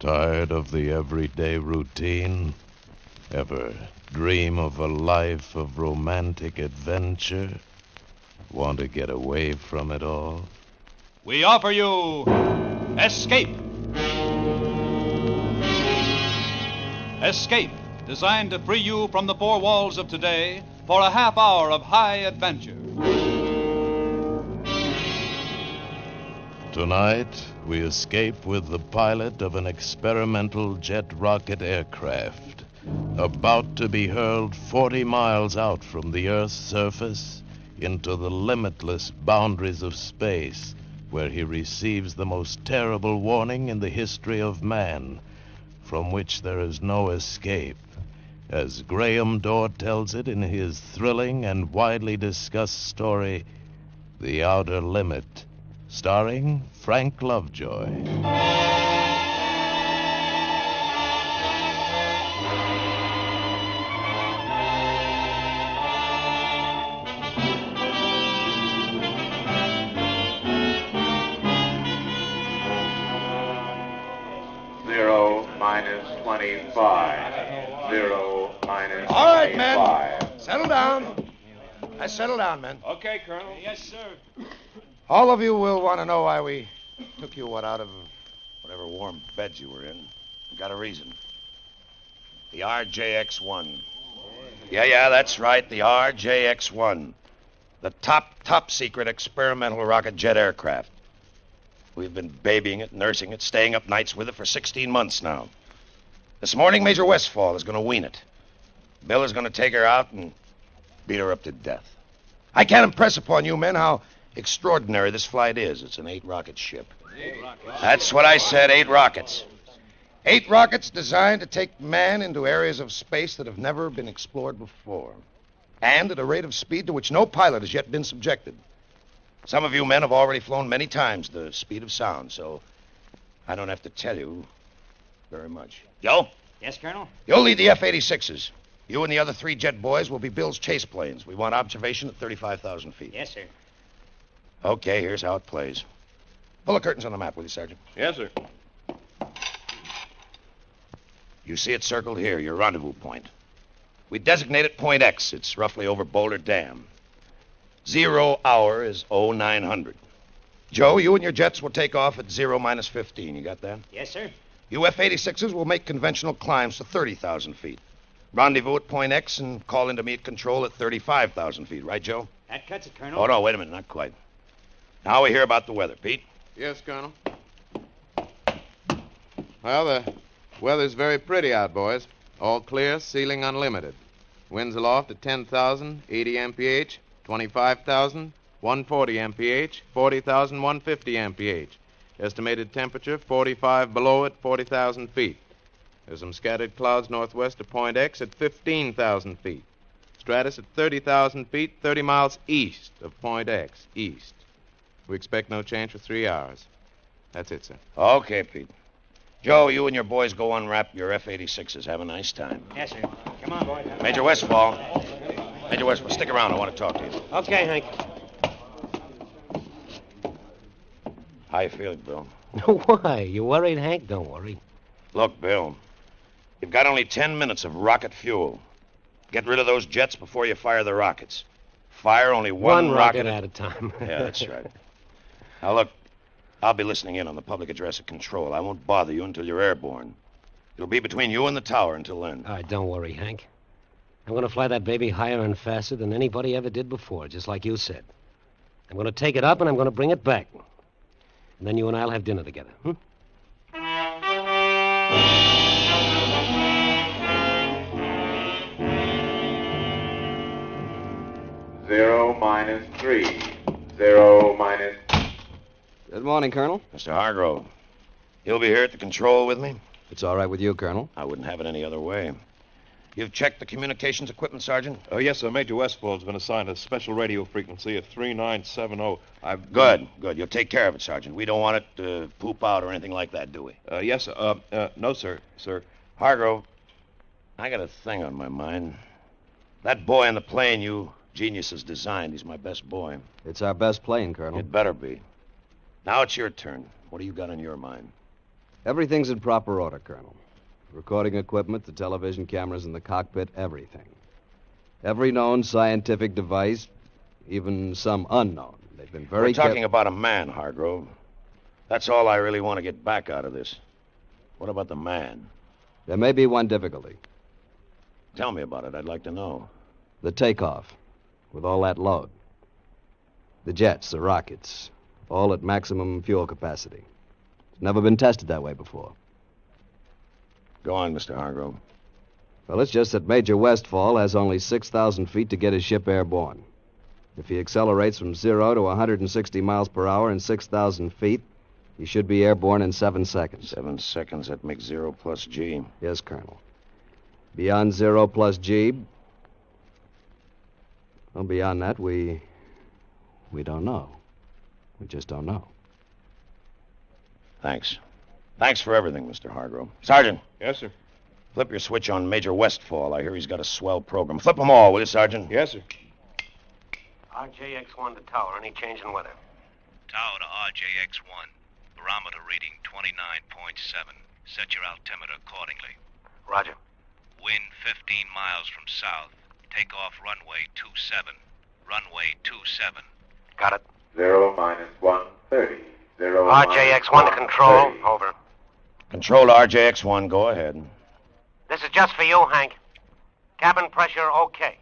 Tired of the everyday routine? Ever dream of a life of romantic adventure? Want to get away from it all? We offer you Escape. Escape, designed to free you from the four walls of today for a half hour of high adventure. Tonight, we escape with the pilot of an experimental jet rocket aircraft, about to be hurled 40 miles out from the Earth's surface into the limitless boundaries of space, where he receives the most terrible warning in the history of man, from which there is no escape, as Graham Dorr tells it in his thrilling and widely discussed story, The Outer Limit, starring Frank Lovejoy. 25. 0 minus All right, 25. men. Settle down. Settle down, men. Okay, Colonel. Yes, sir. All of you will want to know why we took you out of whatever warm beds you were in. We got a reason. The RJX-1. Yeah, that's right. The RJX-1. The top secret experimental rocket jet aircraft. We've been babying it, nursing it, staying up nights with it for 16 months now. This morning, Major Westfall is going to wean it. Bill is going to take her out and beat her up to death. I can't impress upon you men how extraordinary this flight is. It's an 8-rocket ship. 8 rockets. That's what I said, 8 rockets. 8 rockets designed to take man into areas of space that have never been explored before. And at a rate of speed to which no pilot has yet been subjected. Some of you men have already flown many times the speed of sound, so I don't have to tell you very much. Joe? Yes, Colonel? You'll lead the F-86s. You and the other 3 jet boys will be Bill's chase planes. We want observation at 35,000 feet. Yes, sir. Okay, here's how it plays. Pull the curtains on the map, will you, Sergeant? Yes, sir. You see it circled here, your rendezvous point. We designate it Point X. It's roughly over Boulder Dam. 0 hour is 0900. Joe, you and your jets will take off at 0 minus 15. You got that? Yes, sir. You F-86s will make conventional climbs to 30,000 feet. Rendezvous at Point X and call into me at control at 35,000 feet. Right, Joe? That cuts it, Colonel. Oh, no, wait a minute. Not quite. Now we hear about the weather. Pete? Yes, Colonel. Well, the weather's very pretty out, boys. All clear, ceiling unlimited. Winds aloft at 10,000, 80 mph, 25,000, 140 mph, 40,000, 150 mph. Estimated temperature 45 below at 40,000 feet. There's some scattered clouds northwest of Point X at 15,000 feet. Stratus at 30,000 feet, 30 miles east of Point X, east. We expect no change for 3 hours. That's it, sir. Okay, Pete. Joe, you and your boys go unwrap your F-86s. Have a nice time. Yes, sir. Come on, boys. Major Westfall. Major Westfall, stick around. I want to talk to you. Okay, Hank. How you feeling, Bill? Why? You worried, Hank? Don't worry. Look, Bill, you've got only 10 minutes of rocket fuel. Get rid of those jets before you fire the rockets. Fire only one rocket at a time. Yeah, that's right. Now, look, I'll be listening in on the public address at control. I won't bother you until you're airborne. It'll be between you and the tower until then. All right, don't worry, Hank. I'm going to fly that baby higher and faster than anybody ever did before, just like you said. I'm going to take it up and I'm going to bring it back. And then you and I'll have dinner together. 0 minus 3. 0 minus... Good morning, Colonel. Mr. Hargrove, you'll be here at the control with me? It's all right with you, Colonel. I wouldn't have it any other way. You've checked the communications equipment, Sergeant? Oh, yes, sir. Major Westfall's been assigned a special radio frequency of 3970. Good. You'll take care of it, Sergeant. We don't want it to poop out or anything like that, do we? Yes, sir. No, sir. Hargrove, I got a thing on my mind. That boy on the plane you geniuses designed, he's my best boy. It's our best plane, Colonel. It better be. Now it's your turn. What do you got on your mind? Everything's in proper order, Colonel. Recording equipment, the television cameras in the cockpit, everything. Every known scientific device, even some unknown. They've been very We're talking about a man, Hargrove. That's all I really want to get back out of this. What about the man? There may be one difficulty. Tell me about it. I'd like to know. The takeoff, with all that load. The jets, the rockets, all at maximum fuel capacity. It's never been tested that way before. Go on, Mr. Hargrove. Well, it's just that Major Westfall has only 6,000 feet to get his ship airborne. If he accelerates from 0 to 160 miles per hour in 6,000 feet, he should be airborne in 7 seconds. 7 seconds, that makes 0 plus G. Yes, Colonel. Beyond 0 plus G, well, beyond that, we don't know. We just don't know. Thanks. Thanks for everything, Mr. Hargrove. Sergeant, Yes, sir. flip your switch on Major Westfall. I hear he's got a swell program. Flip them all, will you, Sergeant? Yes, sir. RJX1 to tower. Any change in weather? Tower to RJX1. Barometer reading 29.7. Set your altimeter accordingly. Roger. Wind 15 miles from south. Take off runway 27. Runway 27. Got it. 0 minus 130. 0 RJX1 to control. 130. Over. Control to RJX1, go ahead. This is just for you, Hank. Cabin pressure, okay.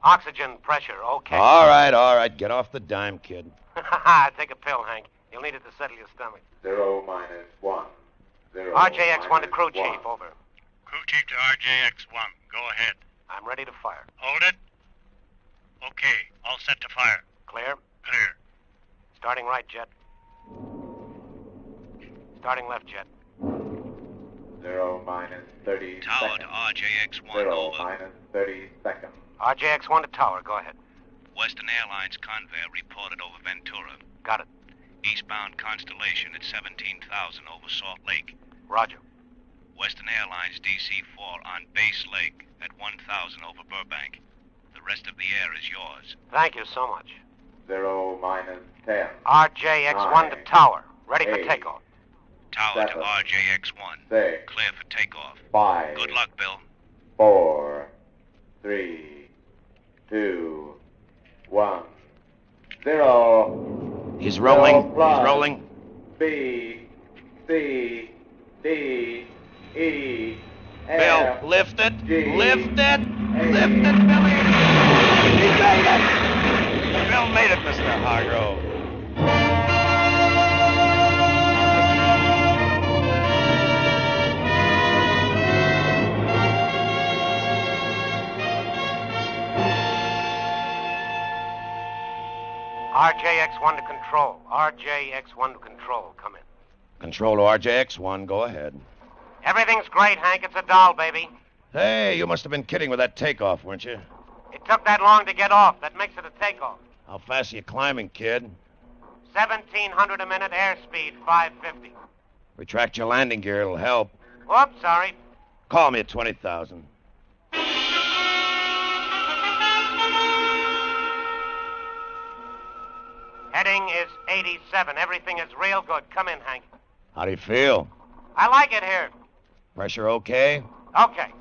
Oxygen pressure, okay. All right. Get off the dime, kid. Take a pill, Hank. You'll need it to settle your stomach. 0 minus 1. 0 RJX1 to minus crew 1. chief, over. Crew chief to RJX1. Go ahead. I'm ready to fire. Hold it. Okay. All set to fire. Clear? Clear. Starting right, jet. Starting left, jet. 0 minus 30 Tower to seconds. RJX1. 0 Over. minus 30 seconds. RJX1 to tower, go ahead. Western Airlines Convair reported over Ventura. Got it. Eastbound Constellation at 17,000 over Salt Lake. Roger. Western Airlines DC-4 on Base Lake at 1,000 over Burbank. The rest of the air is yours. Thank you so much. 0 minus 10. RJX1 to tower. Ready for 8, takeoff. Tower to 7, RJX1. 6, Clear for takeoff. 5, Good luck, Bill. 4, 3, 2, 1, 0. He's rolling. 0 plus He's rolling. B, C, D, E, Bill, F, lift it. G, Lift it. H. Lift it, Billy. He made it. Bill made it, Mr. Hargrove. RJX1 to control. RJX1 to control. Come in. Control to RJX1, go ahead. Everything's great, Hank. It's a doll, baby. Hey, you must have been kidding with that takeoff, weren't you? It took that long to get off. That makes it a takeoff. How fast are you climbing, kid? 1,700 a minute, airspeed 550. Retract your landing gear, it'll help. Whoops, sorry. Call me at 20,000. Heading is 87. Everything is real good. Come in, Hank. How do you feel? I like it here. Pressure okay? Okay.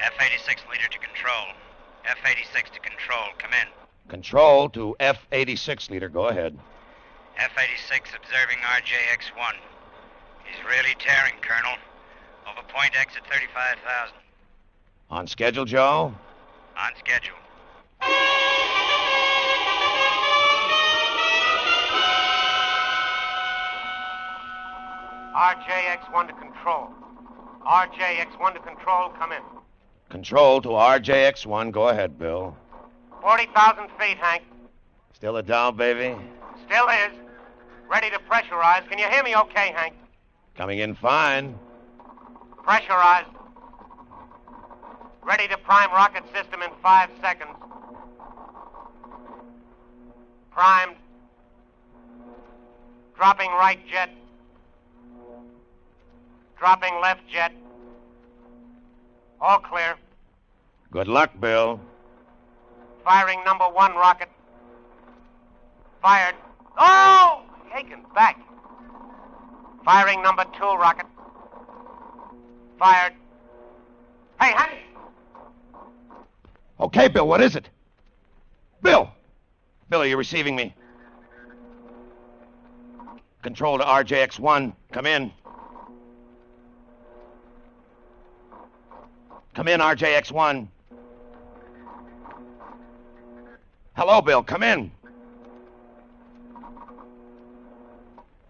F-86 leader to control. F-86 to control. Come in. Control to F-86 leader, go ahead. F-86 observing RJX-1. He's really tearing, Colonel. Over point X at 35,000. On schedule, Joe? On schedule. RJX1 to control. RJX1 to control. Come in. Control to RJX1, go ahead, Bill. 40,000 feet, Hank. Still a down, baby? Still is. Ready to pressurize. Can you hear me okay, Hank? Coming in fine. Pressurized. Ready to prime rocket system in 5 seconds. Primed. Dropping right jet. Dropping left jet. All clear. Good luck, Bill. Firing number 1 rocket. Fired. Oh! Taken back. Firing number 2, rocket. Fired. Hey, honey! Okay, Bill, what is it? Bill! Bill, are you receiving me? Control to RJX-1. Come in. Come in, RJX-1. Hello, Bill. Come in.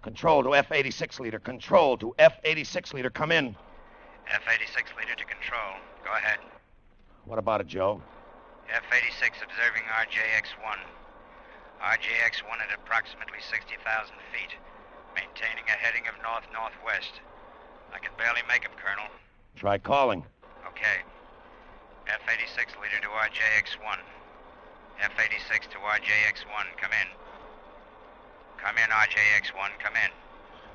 Control to F-86 leader. Control to F-86 leader. Come in. F-86 leader to control. Go ahead. What about it, Joe? F-86 observing RJX-1. RJX-1 at approximately 60,000 feet, maintaining a heading of north-northwest. I can barely make him, Colonel. Try calling. Okay. F-86 leader to RJX-1. F-86 to RJX-1, come in. Come in, RJX-1, come in.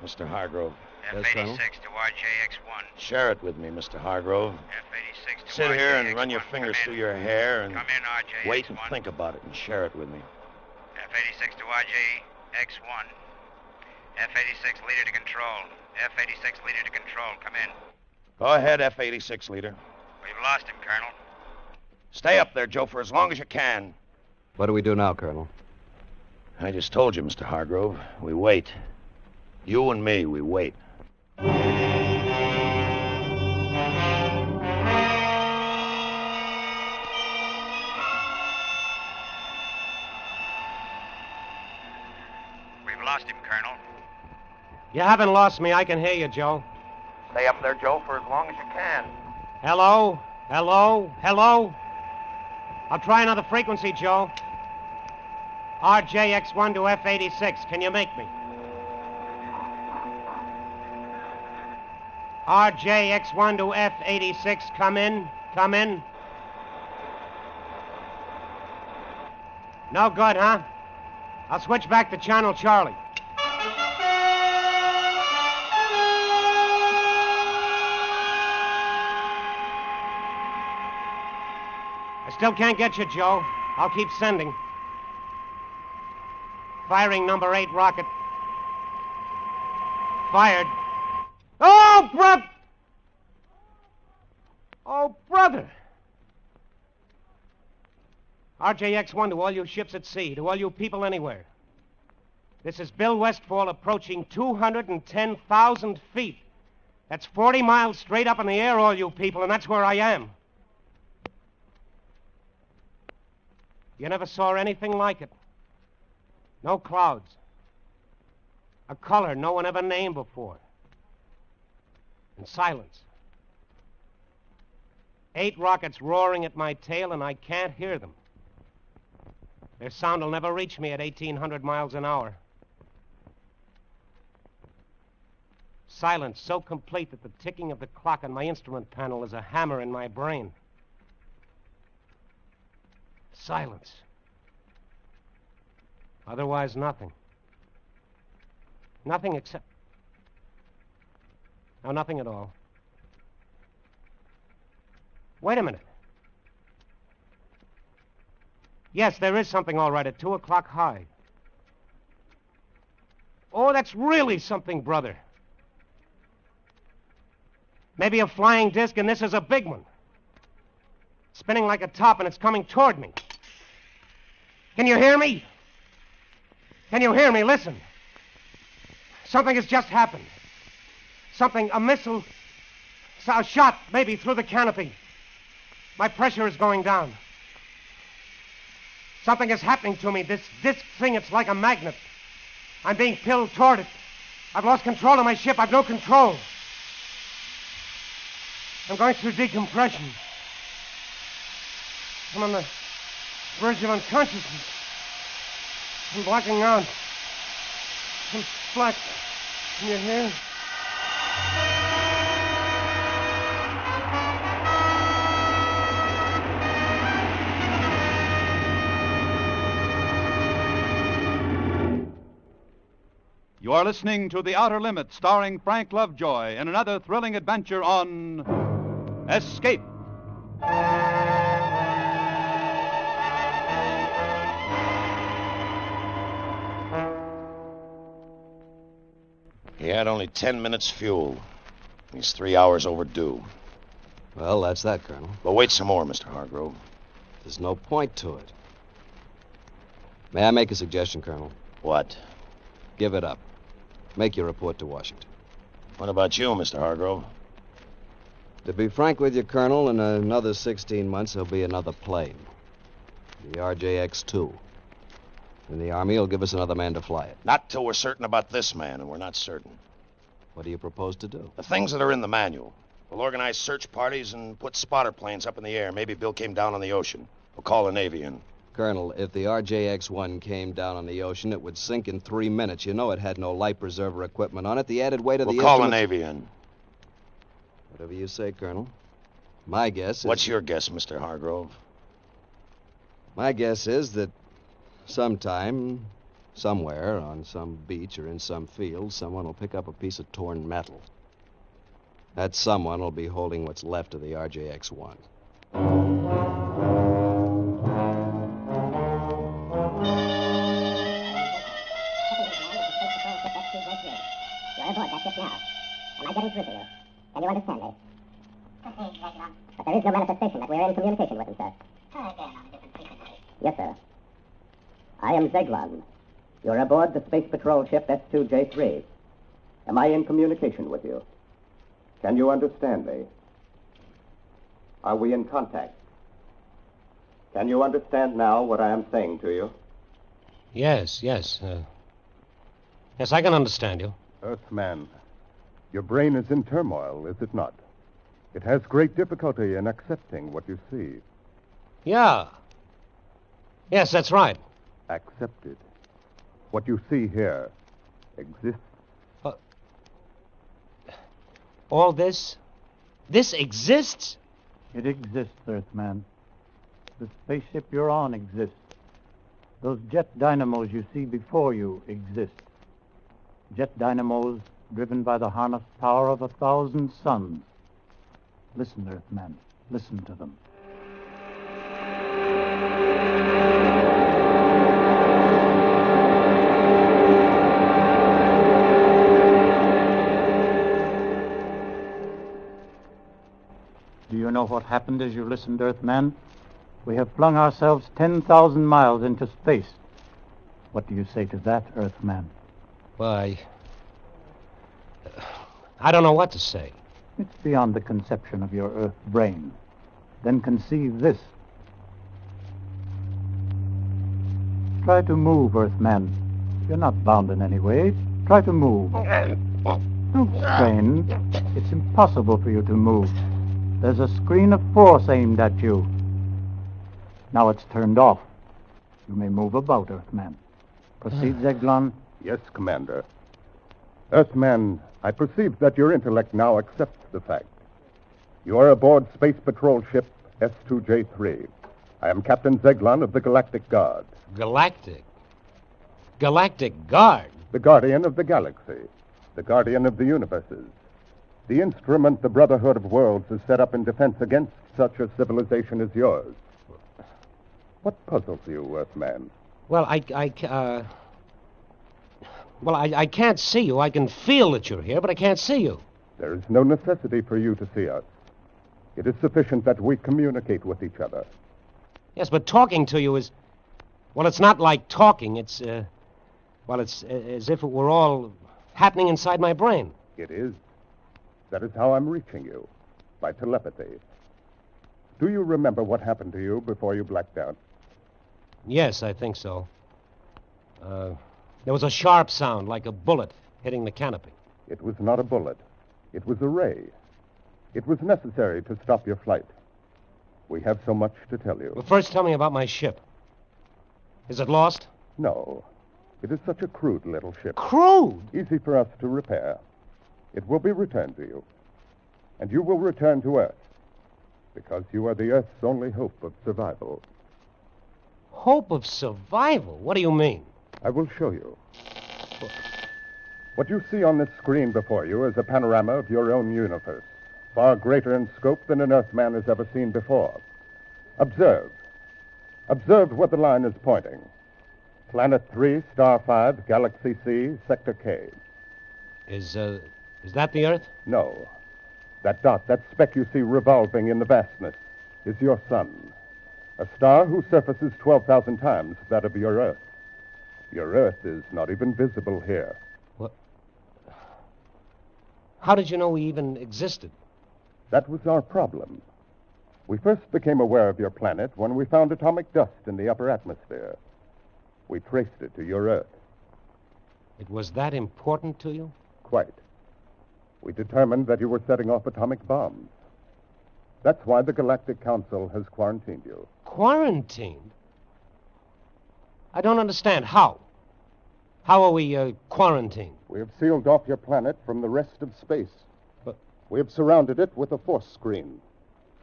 Mr. Hargrove. F-86 to RJX-1. Share it with me, Mr. Hargrove. F-86 to Sit RJX-1, here and run your come fingers in. through your hair and Come in, RJX-1. wait and think about it and share it with me. F-86 to RJX-1. F-86 leader to control. F-86 leader to control, come in. Go ahead, F-86 leader. We've lost him, Colonel. Stay up there, Joe, for as long as you can. What do we do now, Colonel? I just told you, Mr. Hargrove. We wait. You and me, we wait. We've lost him, Colonel. You haven't lost me. I can hear you, Joe. Stay up there, Joe, for as long as you can. Hello? Hello? Hello? I'll try another frequency, Joe. RJX-1 to F-86. Can you make me? RJX-1 to F-86. Come in. Come in. No good, huh? I'll switch back to Channel Charlie. I still can't get you, Joe. I'll keep sending. Firing number 8 rocket. Fired. Oh, brother! Oh, brother! RJX-1 to all you ships at sea, to all you people anywhere. This is Bill Westfall approaching 210,000 feet. That's 40 miles straight up in the air, all you people, and that's where I am. You never saw anything like it. No clouds. A color no one ever named before. And silence. 8 rockets roaring at my tail, and I can't hear them. Their sound will never reach me at 1,800 miles an hour. Silence so complete that the ticking of the clock on my instrument panel is a hammer in my brain. Silence. Otherwise, nothing. Nothing except... No, nothing at all. Wait a minute. Yes, there is something all right at 2 o'clock high. Oh, that's really something, brother. Maybe a flying disc, and this is a big one. Spinning like a top, and it's coming toward me. Can you hear me? Can you hear me? Listen. Something has just happened. Something, a missile, a shot, maybe, through the canopy. My pressure is going down. Something is happening to me. This disc thing, it's like a magnet. I'm being pulled toward it. I've lost control of my ship. I've no control. I'm going through decompression. I'm on the verge of unconsciousness. I'm blacking out. I'm black. Can you hear? You are listening to The Outer Limits, starring Frank Lovejoy, in another thrilling adventure on Escape. He had only 10 minutes fuel. He's 3 hours overdue. Well, that's that, Colonel. But wait some more, Mr. Hargrove. There's no point to it. May I make a suggestion, Colonel? What? Give it up. Make your report to Washington. What about you, Mr. Hargrove? To be frank with you, Colonel, in another 16 months, there'll be another plane. The RJX-2. And the Army will give us another man to fly it. Not till we're certain about this man, and we're not certain. What do you propose to do? The things that are in the manual. We'll organize search parties and put spotter planes up in the air. Maybe Bill came down on the ocean. We'll call the Navy in. Colonel, if the RJX-1 came down on the ocean, it would sink in 3 minutes. You know it had no life preserver equipment on it. The added weight of We'll the call the instruments... Navy in. Whatever you say, Colonel. My guess is... What's your guess, Mr. Hargrove? My guess is that sometime, somewhere, on some beach or in some field, someone will pick up a piece of torn metal. That someone will be holding what's left of the RJX-1. You're aboard that ship now. Am I getting through to you? Can you understand me? But there is no manifestation that we're in communication with him, sir. Yes, sir. I am Zeglon. You're aboard the Space Patrol ship S2J3. Am I in communication with you? Can you understand me? Are we in contact? Can you understand now what I am saying to you? Yes. Yes, I can understand you. Earthman, your brain is in turmoil, is it not? It has great difficulty in accepting what you see. Yeah. Yes, that's right. Accepted. What you see here exists. All this? This exists? It exists, Earthman. The spaceship you're on exists. Those jet dynamos you see before you exist. Jet dynamos driven by the harnessed power of 1,000 suns. Listen, Earthman. Listen to them. Do you know what happened as you listened, Earthman? We have flung ourselves 10,000 miles into space. What do you say to that, Earthman? Why, I don't know what to say. It's beyond the conception of your Earth brain. Then conceive this. Try to move, Earthman. You're not bound in any way. Try to move. Don't strain. It's impossible for you to move. There's a screen of force aimed at you. Now it's turned off. You may move about, Earthman. Proceed, Zeglon. Yes, Commander. Earthman, I perceive that your intellect now accepts the fact. You are aboard Space Patrol ship S2J3. I am Captain Zeglon of the Galactic Guard. Galactic? Galactic Guard? The guardian of the galaxy. The guardian of the universes. The instrument the Brotherhood of Worlds has set up in defense against such a civilization as yours. What puzzles you, Earthman? Well, I can't see you. I can feel that you're here, but I can't see you. There is no necessity for you to see us. It is sufficient that we communicate with each other. Yes, but talking to you is... Well, it's not like talking. It's, it's as if it were all happening inside my brain. It is. That is how I'm reaching you, by telepathy. Do you remember what happened to you before you blacked out? Yes, I think so. There was a sharp sound, like a bullet hitting the canopy. It was not a bullet. It was a ray. It was necessary to stop your flight. We have so much to tell you. Well, first tell me about my ship. Is it lost? No. It is such a crude little ship. Crude? Easy for us to repair. It will be returned to you. And you will return to Earth. Because you are the Earth's only hope of survival. Hope of survival? What do you mean? I will show you. What you see on this screen before you is a panorama of your own universe, far greater in scope than an Earthman has ever seen before. Observe. Observe where the line is pointing. Planet 3, Star 5, Galaxy C, Sector K. Is that the Earth? No. That dot, that speck you see revolving in the vastness, is your sun. A star whose surface is 12,000 times that of your Earth. Your Earth is not even visible here. What? How did you know we even existed? That was our problem. We first became aware of your planet when we found atomic dust in the upper atmosphere. We traced it to your Earth. It was that important to you? Quite. We determined that you were setting off atomic bombs. That's why the Galactic Council has quarantined you. Quarantined? I don't understand. How? How are we quarantined? We have sealed off your planet from the rest of space. But we have surrounded it with a force screen.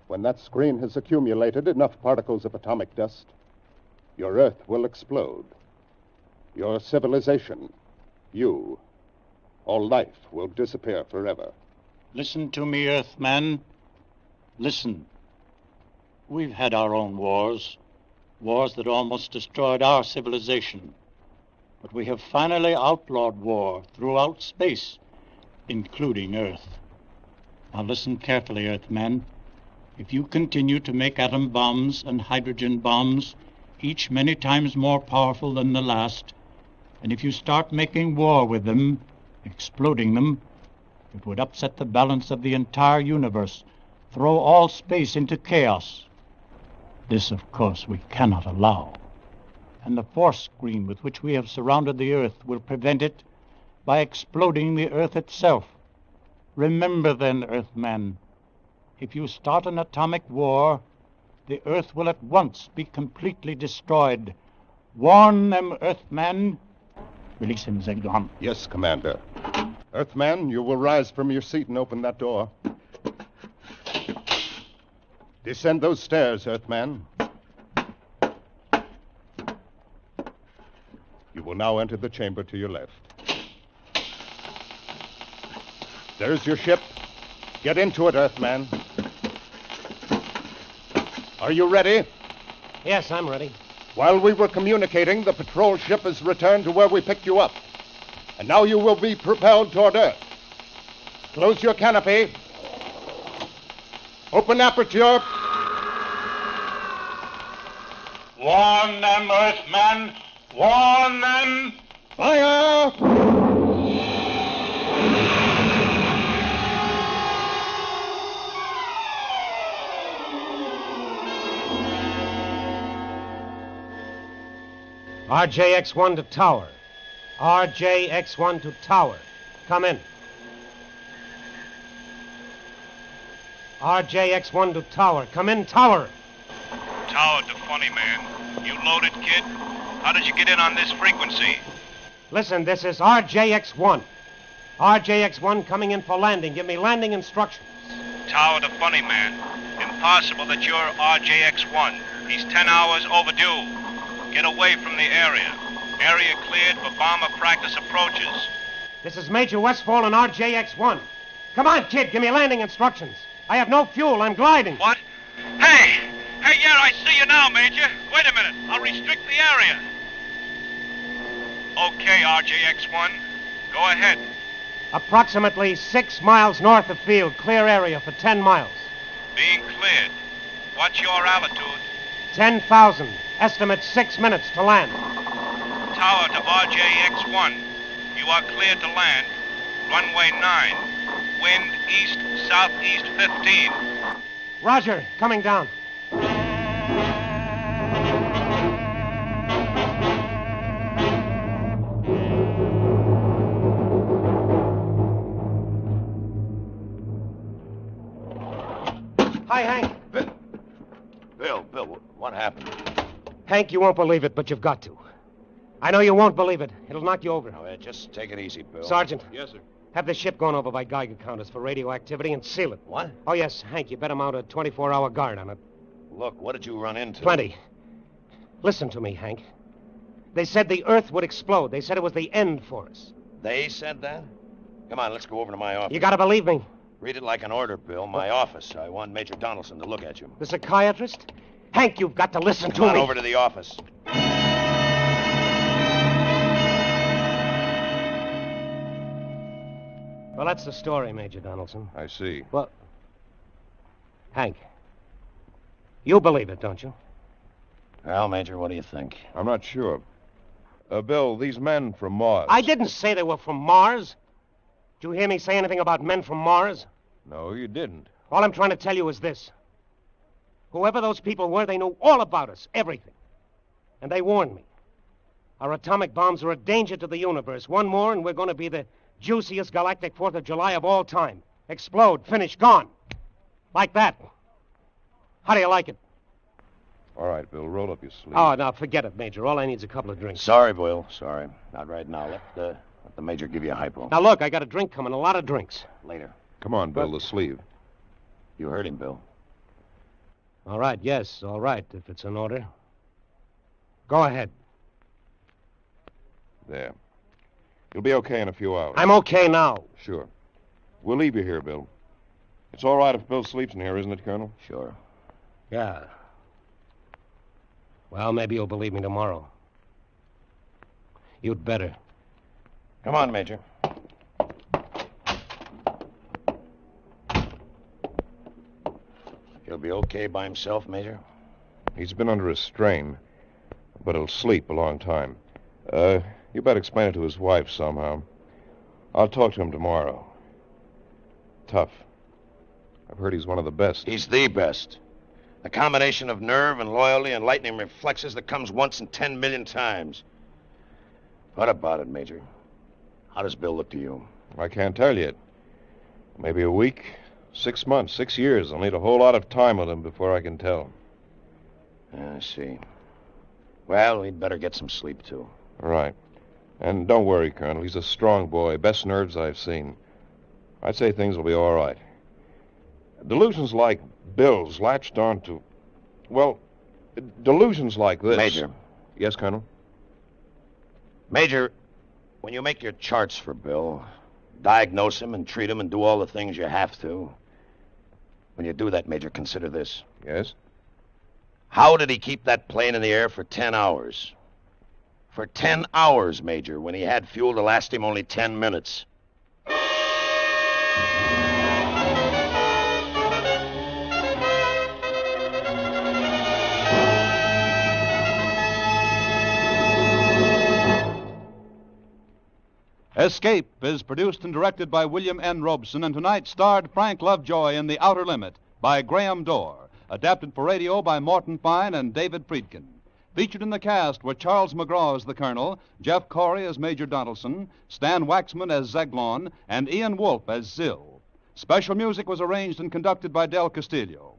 When that screen has accumulated enough particles of atomic dust, your Earth will explode. Your civilization, you, all life will disappear forever. Listen to me, Earthman. Listen. We've had our own wars, wars that almost destroyed our civilization. But we have finally outlawed war throughout space, including Earth. Now listen carefully, Earthman. If you continue to make atom bombs and hydrogen bombs, each many times more powerful than the last, and if you start making war with them, exploding them, it would upset the balance of the entire universe, throw all space into chaos. This, of course, we cannot allow. And the force screen with which we have surrounded the Earth will prevent it by exploding the Earth itself. Remember then, Earthman, if you start an atomic war, the Earth will at once be completely destroyed. Warn them, Earthman. Release him, Zegdon. Yes, Commander. Earthman, you will rise from your seat and open that door. Descend those stairs, Earthman. You will now enter the chamber to your left. There's your ship. Get into it, Earthman. Are you ready? Yes, I'm ready. While we were communicating, the patrol ship has returned to where we picked you up. And now you will be propelled toward Earth. Close your canopy. Open aperture. Warn them, Earthmen! Warn them! Fire! RJX-1 to tower. RJX-1 to tower. Come in. RJX-1 to tower. Come in, tower. Tower to Funny Man. You loaded, kid? How did you get in on this frequency? Listen, this is RJX-1. RJX-1 coming in for landing. Give me landing instructions. Tower to Funny Man. Impossible that you're RJX-1. He's 10 hours overdue. Get away from the area. Area cleared for bomber practice approaches. This is Major Westfall and RJX-1. Come on, kid, give me landing instructions. I have no fuel. I'm gliding. What? Hey! Hey, yeah, I see you now, Major. Wait a minute. I'll restrict the area. Okay, RJX-1. Go ahead. Approximately 6 miles north of field. Clear area for 10 miles. Being cleared. What's your altitude? 10,000. Estimate 6 minutes to land. Tower to RJX-1. You are cleared to land. Runway 9. Wind east-southeast 15. Roger. Coming down. Hi, Hank. Bill, what happened? Hank, you won't believe it, but you've got to. I know you won't believe it. It'll knock you over. Now, just take it easy, Bill. Sergeant. Yes, sir. Have the ship gone over by Geiger counters for radioactivity and seal it. What? Oh, yes, Hank, you better mount a 24-hour guard on it. Look, what did you run into? Plenty. Listen to me, Hank. They said the Earth would explode. They said it was the end for us. They said that? Come on, let's go over to my office. You gotta believe me. Read it like an order, Bill. My office. I want Major Donaldson to look at you. The psychiatrist? Hank, you've got to listen to Come on me. over to the office. Well, that's the story, Major Donaldson. I see. Well, Hank, you believe it, don't you? Well, Major, what do you think? I'm not sure. Bill, these men from Mars. I didn't say they were from Mars. Did you hear me say anything about men from Mars? No, you didn't. All I'm trying to tell you is this. Whoever those people were, they knew all about us, everything. And they warned me. Our atomic bombs are a danger to the universe. One more, and we're going to be the juiciest galactic 4th of July of all time. Explode, finish, gone. Like that. How do you like it? All right, Bill, roll up your sleeve. Oh, now, forget it, Major. All I need is a couple of drinks. Sorry, Boyle. Sorry. Not right now. Let the Major give you a hypo. Now, look, I got a drink coming, a lot of drinks. Later. Come on, Bill, the sleeve. You heard him, Bill. All right, yes, all right, if it's an order. Go ahead. There. You'll be okay in a few hours. I'm okay now. Sure. We'll leave you here, Bill. It's all right if Bill sleeps in here, isn't it, Colonel? Sure. Yeah. Well, maybe you'll believe me tomorrow. You'd better. Come on, Major. He'll be okay by himself, Major? He's been under a strain, but he'll sleep a long time. You better explain it to his wife somehow. I'll talk to him tomorrow. Tough. I've heard he's one of the best. He's the best. A combination of nerve and loyalty and lightning reflexes that comes once in 10 million times. What about it, Major? How does Bill look to you? I can't tell yet. Maybe a week, 6 months, 6 years. I'll need a whole lot of time with him before I can tell. I see. Well, we'd better get some sleep, too. All right. And don't worry, Colonel. He's a strong boy. Best nerves I've seen. I'd say things will be all right. Delusions like Bill's latched on to... Well, delusions like this... Major. Yes, Colonel? Major, when you make your charts for Bill, diagnose him and treat him and do all the things you have to, when you do that, Major, consider this. Yes? How did he keep that plane in the air for 10 hours? For 10 hours, Major, when he had fuel to last him only 10 minutes. Escape is produced and directed by William N. Robeson, and tonight starred Frank Lovejoy in The Outer Limit by Graham Dorr, adapted for radio by Morton Fine and David Friedkin. Featured in the cast were Charles McGraw as the Colonel, Jeff Corey as Major Donaldson, Stan Waxman as Zeglon, and Ian Wolfe as Zill. Special music was arranged and conducted by Del Castillo.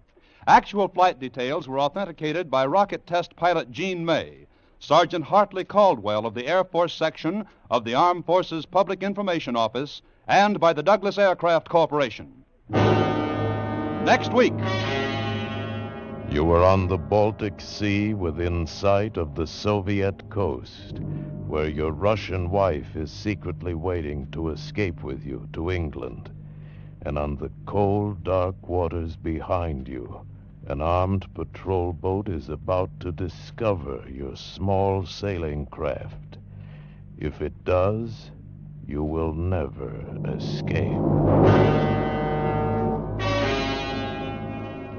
Actual flight details were authenticated by rocket test pilot Gene May, Sergeant Hartley Caldwell of the Air Force Section of the Armed Forces Public Information Office, and by the Douglas Aircraft Corporation. Next week. You were on the Baltic Sea within sight of the Soviet coast, where your Russian wife is secretly waiting to escape with you to England. And on the cold, dark waters behind you, an armed patrol boat is about to discover your small sailing craft. If it does, you will never escape.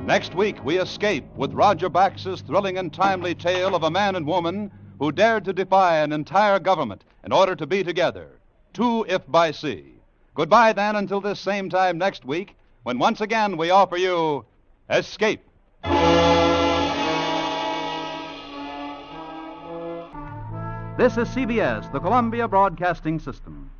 Next week, we escape with Roger Bax's thrilling and timely tale of a man and woman who dared to defy an entire government in order to be together. 2 if by sea. Goodbye, then, until this same time next week, when once again we offer you Escape. This is CBS, the Columbia Broadcasting System.